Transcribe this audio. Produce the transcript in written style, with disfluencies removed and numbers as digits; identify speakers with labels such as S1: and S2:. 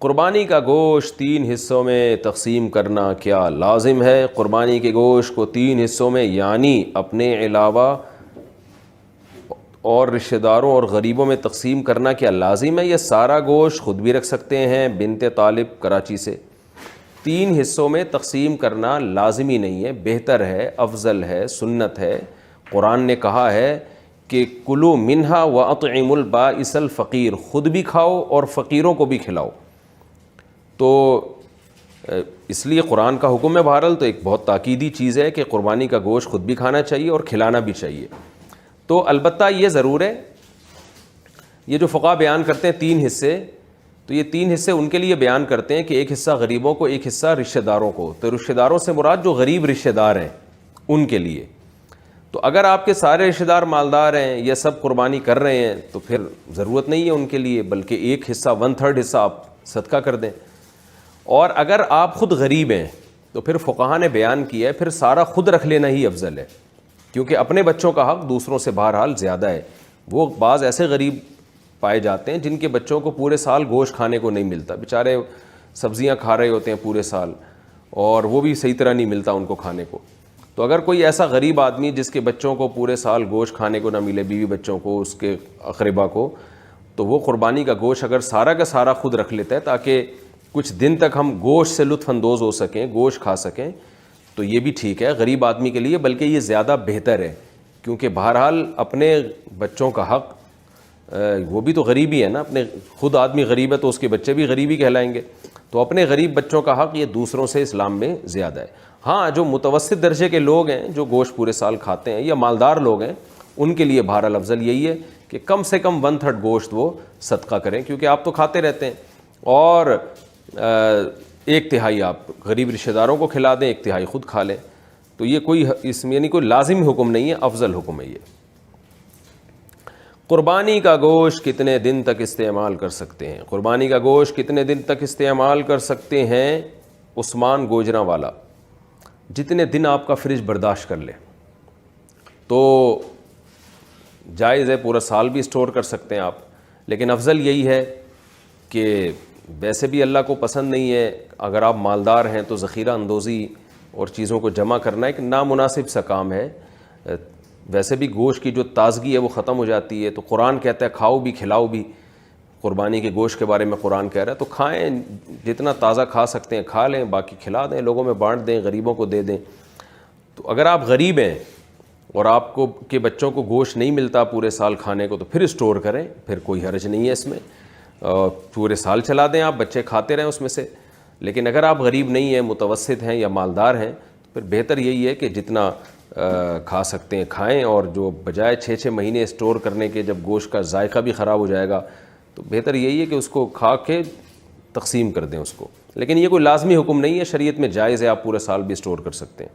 S1: قربانی کا گوشت 3 حصوں میں تقسیم کرنا کیا لازم ہے؟ قربانی کے گوشت کو 3 حصوں میں یعنی اپنے علاوہ اور رشتہ داروں اور غریبوں میں تقسیم کرنا کیا لازم ہے؟ یہ سارا گوشت خود بھی رکھ سکتے ہیں؟ بنت طالب کراچی سے۔ 3 حصوں میں تقسیم کرنا لازمی نہیں ہے، بہتر ہے، افضل ہے، سنت ہے۔ قرآن نے کہا ہے کہ کلوا منہا واطعموا البائس الفقیر، خود بھی کھاؤ اور فقیروں کو بھی کھلاؤ۔ تو اس لیے قرآن کا حکم ہے بہرحال، تو ایک بہت تاکیدی چیز ہے کہ قربانی کا گوشت خود بھی کھانا چاہیے اور کھلانا بھی چاہیے۔ تو البتہ یہ ضرور ہے، یہ جو فقہا بیان کرتے ہیں 3 حصے، تو یہ 3 حصے ان کے لیے بیان کرتے ہیں کہ ایک حصہ غریبوں کو، ایک حصہ رشتہ داروں کو۔ تو رشتہ داروں سے مراد جو غریب رشتہ دار ہیں ان کے لیے۔ تو اگر آپ کے سارے رشتہ دار مالدار ہیں، یہ سب قربانی کر رہے ہیں، تو پھر ضرورت نہیں ہے ان کے لیے، بلکہ ایک حصہ 1/3 حصہ آپ صدقہ کر دیں۔ اور اگر آپ خود غریب ہیں تو پھر فقہا نے بیان کیا ہے پھر سارا خود رکھ لینا ہی افضل ہے، کیونکہ اپنے بچوں کا حق دوسروں سے بہرحال زیادہ ہے۔ وہ بعض ایسے غریب پائے جاتے ہیں جن کے بچوں کو پورے سال گوشت کھانے کو نہیں ملتا، بیچارے سبزیاں کھا رہے ہوتے ہیں پورے سال اور وہ بھی صحیح طرح نہیں ملتا ان کو کھانے کو۔ تو اگر کوئی ایسا غریب آدمی جس کے بچوں کو پورے سال گوشت کھانے کو نہ ملے، بیوی بچوں کو، اس کے اقربا کو، تو وہ قربانی کا گوشت اگر سارا کا سارا خود رکھ لیتا ہے تاکہ کچھ دن تک ہم گوشت سے لطف اندوز ہو سکیں، گوشت کھا سکیں، تو یہ بھی ٹھیک ہے غریب آدمی کے لیے، بلکہ یہ زیادہ بہتر ہے، کیونکہ بہرحال اپنے بچوں کا حق، وہ بھی تو غریب ہی ہے نا، اپنے خود آدمی غریب ہے تو اس کے بچے بھی غریبی کہلائیں گے، تو اپنے غریب بچوں کا حق یہ دوسروں سے اسلام میں زیادہ ہے۔ ہاں جو متوسط درجے کے لوگ ہیں جو گوشت پورے سال کھاتے ہیں یا مالدار لوگ ہیں، ان کے لیے بہرحال افضل یہی ہے کہ کم سے کم 1/3 گوشت وہ صدقہ کریں، کیونکہ آپ تو کھاتے رہتے ہیں، اور 1/3 آپ غریب رشتہ داروں کو کھلا دیں، 1/3 خود کھا لیں۔ تو یہ کوئی اس میں یعنی کوئی لازمی حکم نہیں ہے، افضل حکم ہے یہ۔ قربانی کا گوشت کتنے دن تک استعمال کر سکتے ہیں؟ قربانی کا گوشت کتنے دن تک استعمال کر سکتے ہیں؟ عثمان گوجراں والا، جتنے دن آپ کا فریج برداشت کر لے تو جائز ہے، پورا سال بھی اسٹور کر سکتے ہیں آپ، لیکن افضل یہی ہے کہ ویسے بھی اللہ کو پسند نہیں ہے، اگر آپ مالدار ہیں تو ذخیرہ اندوزی اور چیزوں کو جمع کرنا ایک نامناسب سا کام ہے، ویسے بھی گوشت کی جو تازگی ہے وہ ختم ہو جاتی ہے، تو قرآن کہتا ہے کھاؤ بھی کھلاؤ بھی، قربانی کے گوشت کے بارے میں قرآن کہہ رہا ہے، تو کھائیں، جتنا تازہ کھا سکتے ہیں کھا لیں، باقی کھلا دیں، لوگوں میں بانٹ دیں، غریبوں کو دے دیں۔ تو اگر آپ غریب ہیں اور آپ کو کے بچوں کو گوشت نہیں ملتا پورے سال کھانے کو، تو پھر اسٹور کریں، پھر کوئی حرج نہیں ہے اس میں، پورے سال چلا دیں، آپ بچے کھاتے رہیں اس میں سے۔ لیکن اگر آپ غریب نہیں ہیں، متوسط ہیں یا مالدار ہیں، تو پھر بہتر یہی ہے کہ جتنا کھا سکتے ہیں کھائیں، اور جو بجائے 6 مہینے اسٹور کرنے کے جب گوشت کا ذائقہ بھی خراب ہو جائے گا، تو بہتر یہی ہے کہ اس کو کھا کے تقسیم کر دیں اس کو۔ لیکن یہ کوئی لازمی حکم نہیں ہے، شریعت میں جائز ہے، آپ پورے سال بھی اسٹور کر سکتے ہیں۔